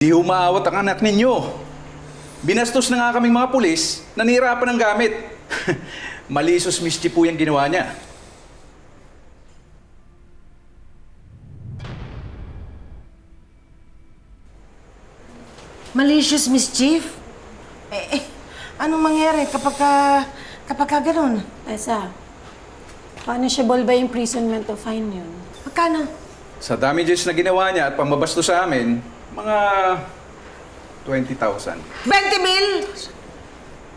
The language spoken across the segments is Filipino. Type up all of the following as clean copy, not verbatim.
Di umaawat ang anak ninyo. Binastos na nga kaming mga pulis, nanirapan ng gamit. Malisos mischief po yung ginawa niya. Malicious mischief? Anong mangyari kapag ganun? Tessa, punishable ba imprisonment o fine yun? Magkano? Sa damages na ginawa niya at pambabasto sa amin, mga 20,000. 20 mil?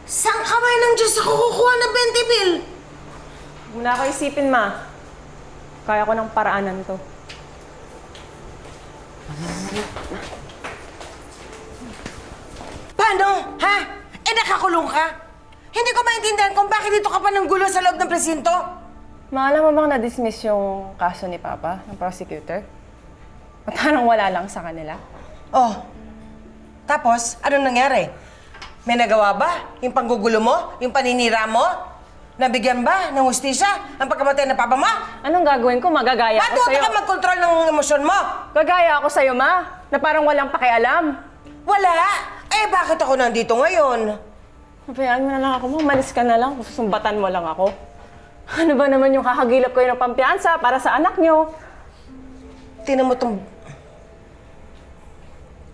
Saan kamay ng Diyos ako kukuha ng 20 mil? Huwag na ako isipin, Ma. Kaya ko ng paraanan to. Paano? Ha? Nakakulong ka? Hindi ko maintindihan kung bakit dito ka pa ng gulo sa loob ng presinto. Ma, alam mo bang na-dismiss yung kaso ni Papa, ng prosecutor? At parang wala lang sa kanila. Oh. Tapos, anong nangyari? May nagawa ba? Yung panggugulo mo? Yung paninira mo? Nabigyan ba ng hustisya ang pagkamatay ng papa mo? Anong gagawin ko? Magagaya ako Matuto sa'yo. ka mag-control ng emosyon mo? Gagaya ako sa'yo, Ma, na parang walang pakialam. Wala. Bakit ako nandito ngayon? Pabayaan mo na lang ako, Ma. Umalis ka na lang. Susumbatan mo lang ako. Ano ba naman yung kakagilap ko ng pampiyansa para sa anak niyo? Tingnan mo tong...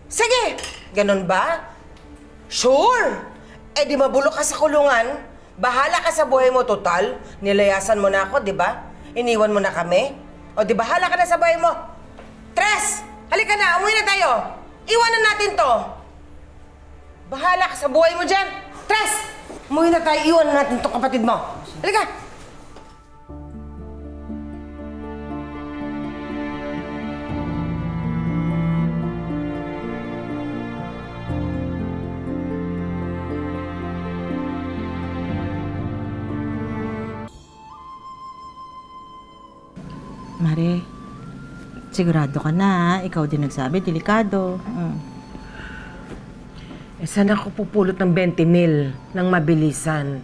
Sige! Ganon ba? Sure! Di mabulok ka sa kulungan. Bahala ka sa buhay mo, total. Nilayasan mo na ako, di ba? Iniwan mo na kami. O di bahala ka na sa buhay mo. Tres! Halika na, umuwi na tayo. Iwanan natin to. Bahala ka sa buhay mo dyan. Tres! Umuwi na tayo, iwanan natin to kapatid mo. Halika! Mare, sigurado ka na, ha? Ikaw din nagsabi, delikado. Saan ako pupulot ng 20 mil ng mabilisan?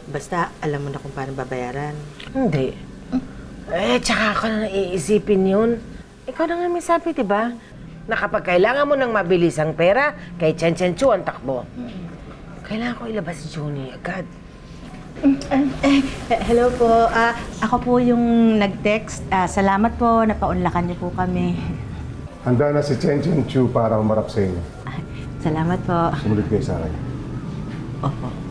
Basta alam mo na kung paano babayaran. Hindi. Tsaka ako na iisipin yun. Ikaw na nga may sabi, di ba? Na kapag kailangan mo ng mabilisang pera, kay Chen Chen Chu ang takbo. Kailangan ko ilabas si Johnny agad. Hello po. Ako po yung nag-text. Salamat po, napaunlakan niyo po kami. Handa na si Chen Chen Chu para humarap sa inyo. Salamat po. Sumunod kayo sa akin. Opo.